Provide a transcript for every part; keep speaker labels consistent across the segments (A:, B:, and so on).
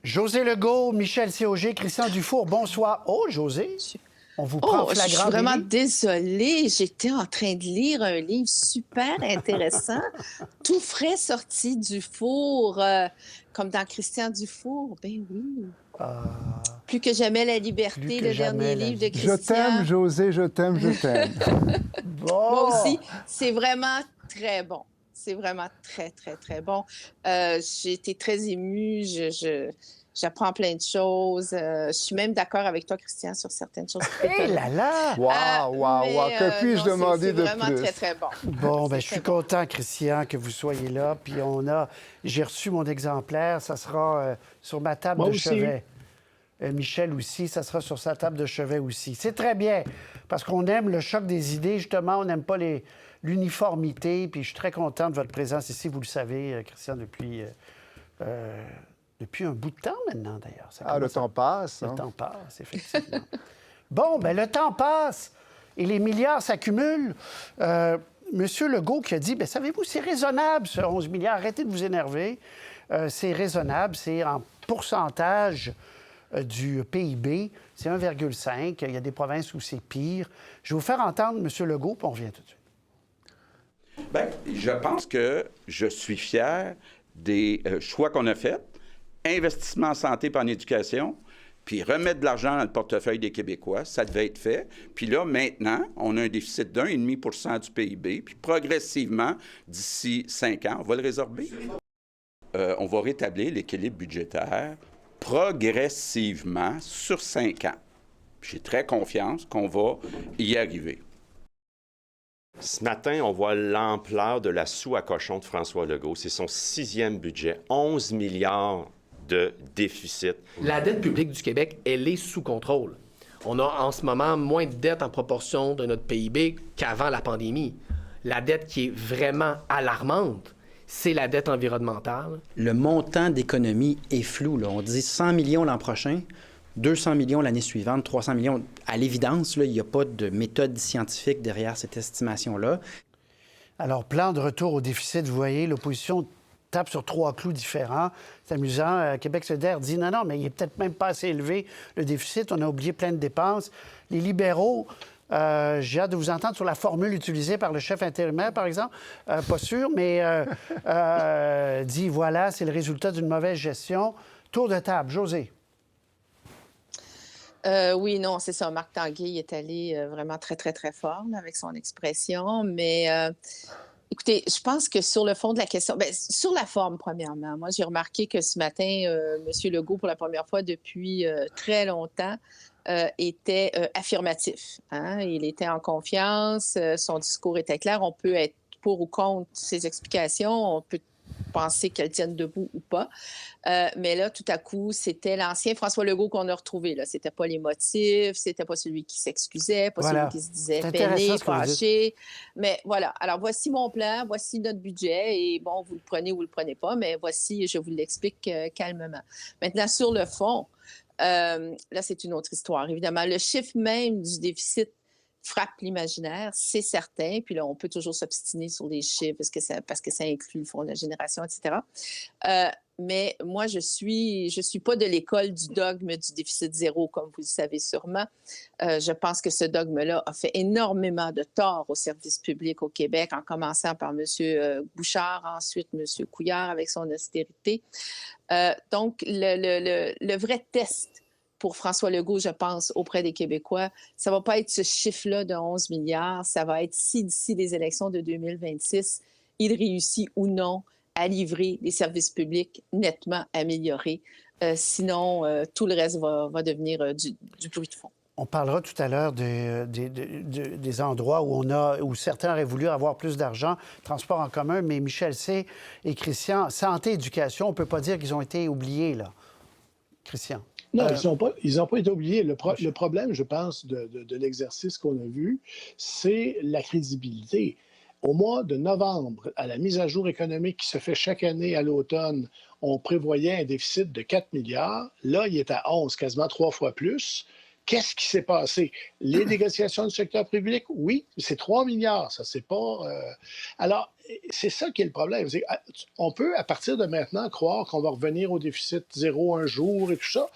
A: José Legault, Michel Siauger, Christian Dufour, bonsoir. Oh, José, on vous prend
B: Je suis
A: flagrant
B: vraiment
A: délit?
B: désolée. J'étais en train de lire un livre super intéressant, tout frais sorti du four, comme dans Christian Dufour. Ben oui. Plus que jamais la
A: Plus
B: liberté,
A: que
B: le dernier
A: jamais la
B: livre de
A: vie.
C: Je t'aime,
B: Christian.
C: José, je t'aime, je t'aime.
B: Moi
A: Bon,
B: aussi, c'est vraiment très bon. C'est vraiment très, très, très bon. J'ai été très émue. J'apprends plein de choses. Je suis même d'accord avec toi, Christian, sur certaines choses qui
A: hé
B: t'étonnent.
A: là là!
C: Waouh, waouh, waouh, que puis-je
B: Non, c'est
C: demander de
B: vraiment très,
C: plus?
B: très bon.
A: Bon, ben,
B: C'est
A: je suis
B: très bon.
A: content, Christian, que vous soyez là. Puis j'ai reçu mon exemplaire. Ça sera sur ma table
D: Moi
A: de
D: aussi.
A: chevet. Michel aussi, ça sera sur sa table de chevet aussi. C'est très bien, parce qu'on aime le choc des idées, justement. On n'aime pas l'uniformité. Puis je suis très content de votre présence ici. Vous le savez, Christian, depuis un bout de temps maintenant, d'ailleurs. Ça
C: Ah, le
A: commence
C: temps passe.
A: Le
C: hein.
A: temps passe, effectivement. Bon, ben le temps passe et les milliards s'accumulent. Monsieur Legault qui a dit, ben savez-vous, c'est raisonnable, ce 11 milliards. Arrêtez de vous énerver. C'est raisonnable. C'est en pourcentage du PIB. C'est 1,5. Il y a des provinces où c'est pire. Je vais vous faire entendre Monsieur Legault, puis on revient tout de suite.
E: Bien, je pense que je suis fier des choix qu'on a faits. Investissement en santé et en éducation, puis remettre de l'argent dans le portefeuille des Québécois, ça devait être fait. Puis là, maintenant, on a un déficit de 1,5 % du PIB, puis progressivement, d'ici 5 ans, on va le résorber. On va rétablir l'équilibre budgétaire progressivement sur 5 ans. J'ai très confiance qu'on va y arriver.
F: Ce matin, on voit l'ampleur de la soue à cochon de François Legault. C'est son 6e budget, 11 milliards de déficit.
G: La dette publique du Québec, elle est sous contrôle. On a en ce moment moins de dette en proportion de notre PIB qu'avant la pandémie. La dette qui est vraiment alarmante, c'est la dette environnementale.
H: Le montant d'économie est flou, là. On dit 100 millions l'an prochain, 200 millions l'année suivante, 300 millions. À l'évidence, là, il n'y a pas de méthode scientifique derrière cette estimation-là.
A: Alors, plan de retour au déficit, vous voyez, l'opposition tape sur 3 clous différents. C'est amusant. Québec solidaire dit non, mais il est peut-être même pas assez élevé, le déficit. On a oublié plein de dépenses. Les libéraux, j'ai hâte de vous entendre sur la formule utilisée par le chef intérimaire, par exemple. Pas sûr, mais dit voilà, c'est le résultat d'une mauvaise gestion. Tour de table. José.
B: Oui, non, c'est ça. Marc Tanguay est allé vraiment très, très, très fort là, avec son expression. Mais écoutez, je pense que sur le fond de la question, bien, sur la forme, premièrement, moi, j'ai remarqué que ce matin, M. Legault, pour la première fois depuis très longtemps, était affirmatif. Hein? Il était en confiance, son discours était clair. On peut être pour ou contre ses explications, on peut penser qu'elles tiennent debout ou pas. Mais là, tout à coup, c'était l'ancien François Legault qu'on a retrouvé. Là. C'était pas les motifs, c'était pas celui qui s'excusait, pas
A: Voilà.
B: celui qui se disait
A: C'est
B: peiné,
A: intéressant ce que vous dites.
B: fâché. Mais voilà. Alors, voici mon plan, voici notre budget. Et bon, vous le prenez ou vous le prenez pas, mais voici, je vous l'explique calmement. Maintenant, sur le fond, là, c'est une autre histoire. Évidemment, le chiffre même du déficit frappe l'imaginaire, c'est certain. Puis là, on peut toujours s'obstiner sur les chiffres parce que ça inclut le Fonds de la génération, etc. Mais moi, je suis pas de l'école du dogme du déficit zéro, comme vous le savez sûrement. Je pense que ce dogme-là a fait énormément de tort aux services publics au Québec, en commençant par M. Bouchard, ensuite M. Couillard avec son austérité. Donc, le vrai test pour François Legault, je pense, auprès des Québécois, ça ne va pas être ce chiffre-là de 11 milliards, ça va être si d'ici les élections de 2026, il réussit ou non à livrer des services publics nettement améliorés. Sinon, tout le reste va devenir du bruit de fond.
A: On parlera tout à l'heure des endroits où certains auraient voulu avoir plus d'argent, transport en commun, mais Michel C. et Christian, santé, éducation, on ne peut pas dire qu'ils ont été oubliés, là. Christian.
D: Non, ils n'ont pas été oubliés. Le problème, je pense, de l'exercice qu'on a vu, c'est la crédibilité. Au mois de novembre, à la mise à jour économique qui se fait chaque année à l'automne, on prévoyait un déficit de 4 milliards. Là, il est à 11, quasiment 3 fois plus. Qu'est-ce qui s'est passé? Les négociations du secteur public, oui, c'est 3 milliards, ça, c'est pas... Alors, c'est ça qui est le problème. On peut, à partir de maintenant, croire qu'on va revenir au déficit zéro un jour et tout ça.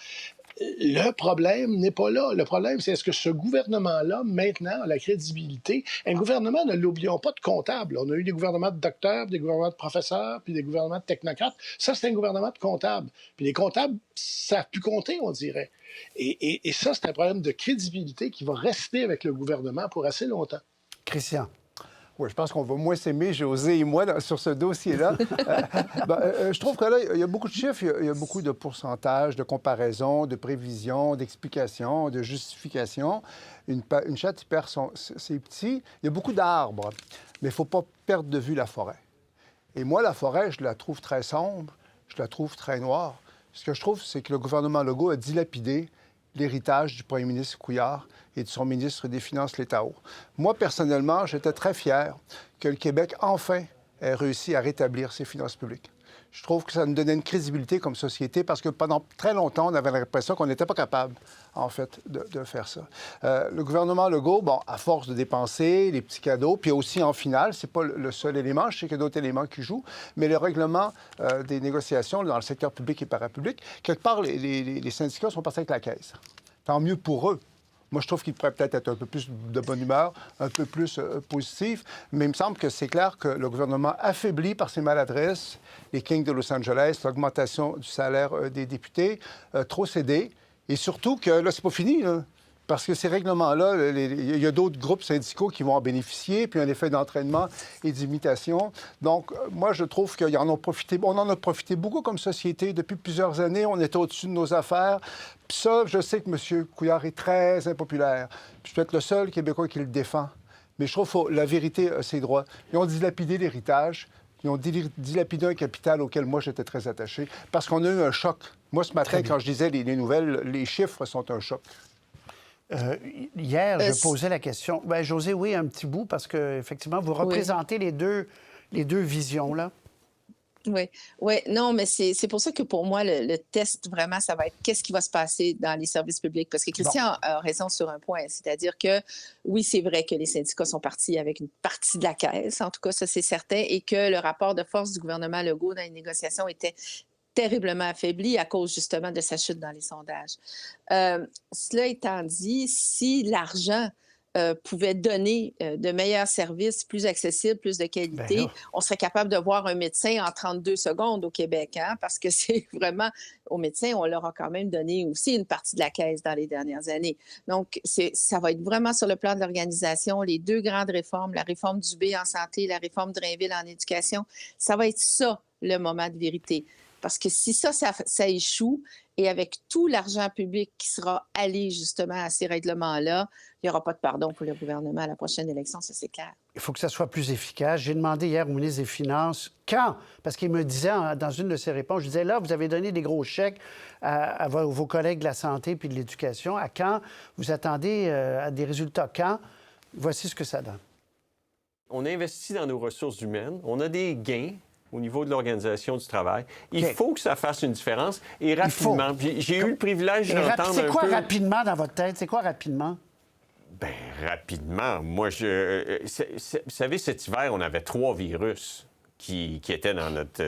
D: Le problème n'est pas là. Le problème, c'est est-ce que ce gouvernement-là, maintenant, a la crédibilité? Un gouvernement, ne l'oublions pas, de comptables. On a eu des gouvernements de docteurs, des gouvernements de professeurs, puis des gouvernements de technocrates. Ça, c'est un gouvernement de comptables. Puis les comptables savent plus compter, on dirait. Et ça, c'est un problème de crédibilité qui va rester avec le gouvernement pour assez longtemps.
A: Christian.
C: Oui, je pense qu'on va moins s'aimer, José et moi, sur ce dossier-là. Je trouve que là, il y a beaucoup de chiffres, il y a beaucoup de pourcentages, de comparaisons, de prévisions, d'explications, de justifications. Une chatte qui perd ses petits. Il y a beaucoup d'arbres, mais il ne faut pas perdre de vue la forêt. Et moi, la forêt, je la trouve très sombre, je la trouve très noire. Ce que je trouve, c'est que le gouvernement Legault a dilapidé l'héritage du premier ministre Couillard et de son ministre des Finances, Létao. Moi, personnellement, j'étais très fier que le Québec, enfin, ait réussi à rétablir ses finances publiques. Je trouve que ça nous donnait une crédibilité comme société parce que pendant très longtemps, on avait l'impression qu'on n'était pas capable, en fait, de faire ça. Le gouvernement Legault, bon, à force de dépenser, les petits cadeaux, puis aussi en finale, c'est pas le seul élément, je sais qu'il y a d'autres éléments qui jouent, mais le règlement des négociations dans le secteur public et parapublic, quelque part, les syndicats sont partis avec la caisse. Tant mieux pour eux. Moi, je trouve qu'il pourrait peut-être être un peu plus de bonne humeur, un peu plus positif, mais il me semble que c'est clair que le gouvernement, affaibli par ses maladresses, les Kings de Los Angeles, l'augmentation du salaire des députés, trop cédé, et surtout que là, c'est pas fini, là. Parce que ces règlements-là, il y a d'autres groupes syndicaux qui vont en bénéficier, puis un effet d'entraînement et d'imitation. Donc, moi, je trouve qu'ils en ont profité. On en a profité beaucoup comme société. Depuis plusieurs années, on était au-dessus de nos affaires. Puis ça, je sais que M. Couillard est très impopulaire. Puis je peux être le seul Québécois qui le défend. Mais je trouve que la vérité a ses droits. Ils ont dilapidé l'héritage. Ils ont dilapidé un capital auquel moi, j'étais très attaché. Parce qu'on a eu un choc. Moi, ce matin, quand je disais les nouvelles, les chiffres sont un choc.
A: Hier, je posais la question. Bien, José, oui, un petit bout, parce qu'effectivement, vous représentez les deux visions, là.
B: Oui. Non, mais c'est pour ça que pour moi, le test, vraiment, ça va être qu'est-ce qui va se passer dans les services publics. Parce que Christian a raison sur un point, c'est-à-dire que, oui, c'est vrai que les syndicats sont partis avec une partie de la caisse, en tout cas, ça, c'est certain, et que le rapport de force du gouvernement Legault dans les négociations était terriblement affaibli à cause justement de sa chute dans les sondages. Cela étant dit, si l'argent pouvait donner de meilleurs services, plus accessibles, plus de qualité, on serait capable de voir un médecin en 32 secondes au Québec, hein, parce que c'est vraiment, aux médecins, on leur a quand même donné aussi une partie de la caisse dans les dernières années. Donc, ça va être vraiment sur le plan de l'organisation, les deux grandes réformes, la réforme du B en santé, la réforme de Drainville en éducation, ça va être ça, le moment de vérité. Parce que si ça échoue, et avec tout l'argent public qui sera allé justement à ces règlements-là, il n'y aura pas de pardon pour le gouvernement à la prochaine élection, ça c'est clair.
A: Il faut que ça soit plus efficace. J'ai demandé hier au ministre des Finances quand, parce qu'il me disait dans une de ses réponses, je disais là, vous avez donné des gros chèques à vos collègues de la santé puis de l'éducation. À quand? Vous attendez à des résultats quand? Voici ce que ça donne.
I: On investit dans nos ressources humaines, on a des gains au niveau de l'organisation du travail. Il faut que ça fasse une différence et rapidement. J'ai eu le privilège d'entendre
A: C'est quoi
I: un peu...
A: rapidement dans votre tête? C'est quoi rapidement?
I: Bien, rapidement. Moi, vous savez, cet hiver, on avait 3 virus qui étaient dans notre...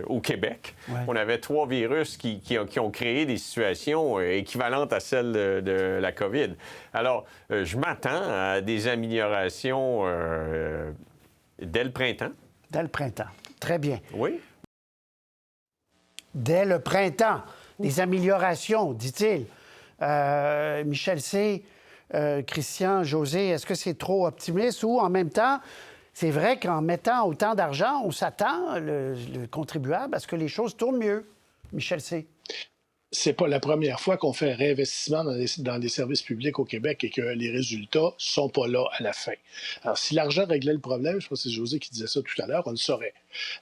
I: au Québec. Ouais. On avait 3 virus qui ont créé des situations équivalentes à celles de la COVID. Alors, je m'attends à des améliorations dès le printemps.
A: Dès le printemps. Très bien.
I: Oui.
A: Dès le printemps. Des améliorations, dit-il. Michel C., Christian, José, est-ce que c'est trop optimiste ou, en même temps, c'est vrai qu'en mettant autant d'argent, on s'attend, le contribuable, à ce que les choses tournent mieux? Michel C.
D: C'est pas la première fois qu'on fait un réinvestissement dans les services publics au Québec et que les résultats sont pas là à la fin. Alors, si l'argent réglait le problème, je pense que c'est José qui disait ça tout à l'heure, on le saurait.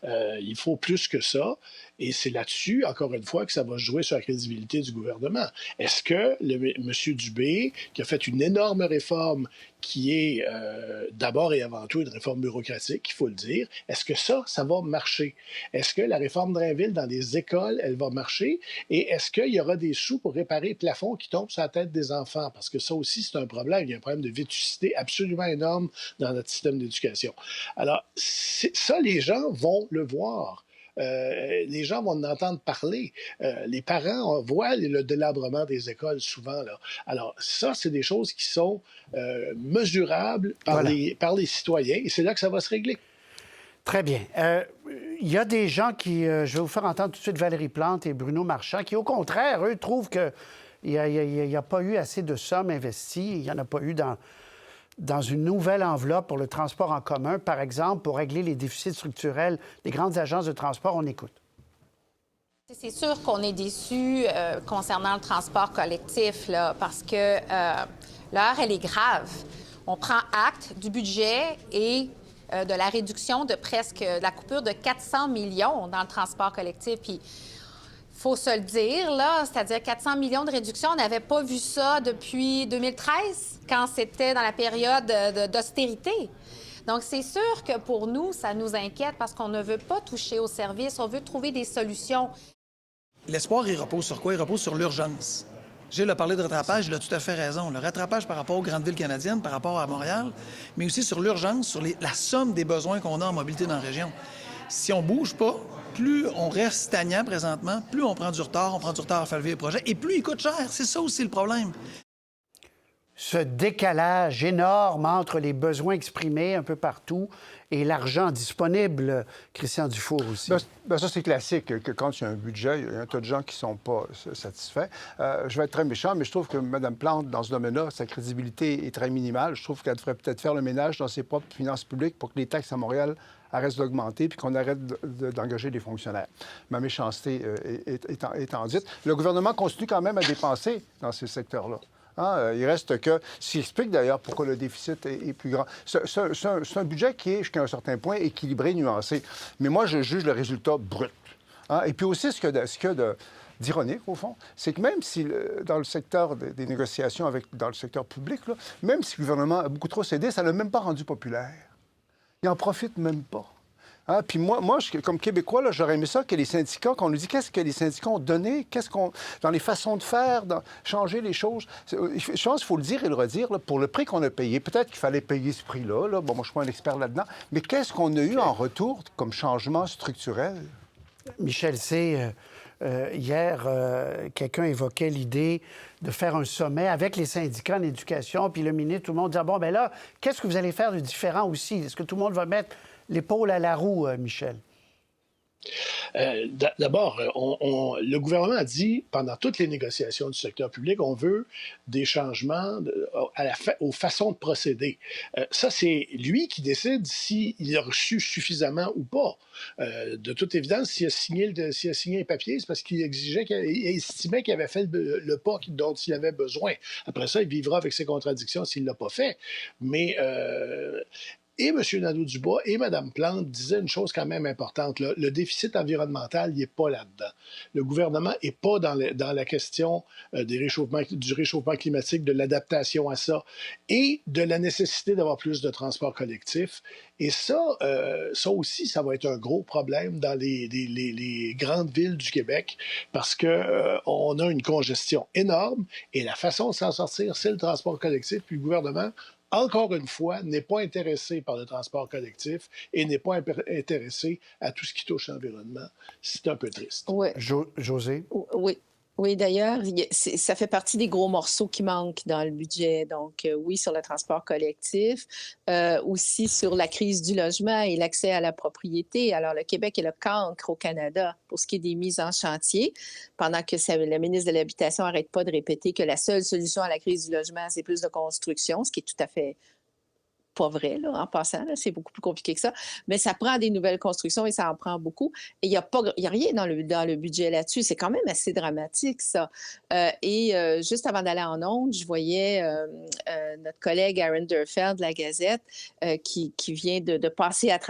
D: Il faut plus que ça. Et c'est là-dessus, encore une fois, que ça va jouer sur la crédibilité du gouvernement. Est-ce que M. Dubé, qui a fait une énorme réforme qui est d'abord et avant tout une réforme bureaucratique, il faut le dire, est-ce que ça va marcher? Est-ce que la réforme Drainville dans les écoles, elle va marcher? Et est-ce qu'il y aura des sous pour réparer le plafond qui tombe sur la tête des enfants? Parce que ça aussi, c'est un problème. Il y a un problème de vétusté absolument énorme dans notre système d'éducation. Alors, ça, les gens vont le voir. Les gens vont en entendre parler. Les parents voient le délabrement des écoles souvent. Là. Alors, ça, c'est des choses qui sont mesurables par,
A: Voilà.
D: par les citoyens et c'est là que ça va se régler.
A: Très bien. Il y a des gens qui... je vais vous faire entendre tout de suite Valérie Plante et Bruno Marchand, qui, au contraire, eux, trouvent qu'il n'y a pas eu assez de sommes investies. Il n'y en a pas eu dans une nouvelle enveloppe pour le transport en commun, par exemple, pour régler les déficits structurels des grandes agences de transport. On écoute.
J: C'est sûr qu'on est déçus concernant le transport collectif, là, parce que l'heure, elle est grave. On prend acte du budget et de la réduction de de la coupure de 400 millions dans le transport collectif. Puis, il faut se le dire, là, c'est-à-dire 400 millions de réduction, on n'avait pas vu ça depuis 2013, quand c'était dans la période d'austérité. Donc, c'est sûr que pour nous, ça nous inquiète parce qu'on ne veut pas toucher aux services, on veut trouver des solutions.
K: L'espoir, il repose sur quoi? Il repose sur l'urgence. Gilles a parlé de rattrapage, il a tout à fait raison. Le rattrapage par rapport aux grandes villes canadiennes, par rapport à Montréal, mais aussi sur l'urgence, sur la somme des besoins qu'on a en mobilité dans la région. Si on ne bouge pas, plus on reste stagnant présentement, plus on prend du retard à faire lever les projets, et plus il coûte cher. C'est ça aussi le problème.
A: Ce décalage énorme entre les besoins exprimés un peu partout et l'argent disponible, Christian Dufour aussi.
C: Bien, ça, c'est classique, que quand il y a un budget, il y a un tas de gens qui ne sont pas satisfaits. Je vais être très méchant, mais je trouve que Mme Plante, dans ce domaine-là, sa crédibilité est très minimale. Je trouve qu'elle devrait peut-être faire le ménage dans ses propres finances publiques pour que les taxes à Montréal arrêtent d'augmenter puis qu'on arrête d'engager des fonctionnaires. Ma méchanceté étant dite. Le gouvernement continue quand même à dépenser dans ces secteurs-là. Hein? Il reste que... S'il explique d'ailleurs pourquoi le déficit est plus grand. C'est un budget qui est, jusqu'à un certain point, équilibré, nuancé. Mais moi, je juge le résultat brut. Hein? Et puis aussi, ce qu'il y a d'ironique, au fond, c'est que même si, dans le secteur des négociations dans le secteur public, là, même si le gouvernement a beaucoup trop cédé, ça ne l'a même pas rendu populaire. Il n'en profite même pas. Hein? Puis moi, comme Québécois, là, j'aurais aimé ça que les syndicats, qu'on nous dise qu'est-ce que les syndicats ont donné, dans les façons de faire, changer les choses. Je pense qu'il faut le dire et le redire, là, pour le prix qu'on a payé. Peut-être qu'il fallait payer ce prix-là. Là. Bon, moi, je ne suis pas un expert là-dedans. Mais qu'est-ce qu'on a eu en retour comme changement structurel?
A: Michel C., hier, quelqu'un évoquait l'idée de faire un sommet avec les syndicats en éducation, puis le ministre, tout le monde disait, bon, bien là, qu'est-ce que vous allez faire de différent aussi? Est-ce que tout le monde va mettre l'épaule à la roue, Michel?
D: D'abord, le gouvernement a dit, pendant toutes les négociations du secteur public, on veut des changements aux façons de procéder. Ça, c'est lui qui décide s'il a reçu suffisamment ou pas. De toute évidence, s'il a signé un papier, c'est parce qu'il estimait qu'il avait fait le pas dont il avait besoin. Après ça, il vivra avec ses contradictions s'il ne l'a pas fait. Mais... Et M. Nadeau-Dubois et Mme Plante disaient une chose quand même importante. Là. Le déficit environnemental, il n'est pas là-dedans. Le gouvernement n'est pas dans la question du réchauffement climatique, de l'adaptation à ça et de la nécessité d'avoir plus de transport collectif. Et ça aussi, ça va être un gros problème dans les grandes villes du Québec parce qu'on a une congestion énorme et la façon de s'en sortir, c'est le transport collectif. Puis le gouvernement, encore une fois, n'est pas intéressé par le transport collectif et n'est pas intéressé à tout ce qui touche l'environnement. C'est un peu triste.
B: Oui.
A: José?
B: Oui, d'ailleurs, ça fait partie des gros morceaux qui manquent dans le budget. Donc, oui, sur le transport collectif, aussi sur la crise du logement et l'accès à la propriété. Alors, le Québec est le cancre au Canada pour ce qui est des mises en chantier, pendant que le ministre de l'Habitation n'arrête pas de répéter que la seule solution à la crise du logement, c'est plus de construction, ce qui est tout à fait pas vrai, là, en passant, là, c'est beaucoup plus compliqué que ça. Mais ça prend des nouvelles constructions et ça en prend beaucoup. Et il n'y a rien dans le budget là-dessus. C'est quand même assez dramatique, ça. Juste avant d'aller en ondes, je voyais notre collègue Aaron Derfeld de la Gazette qui vient de passer à travers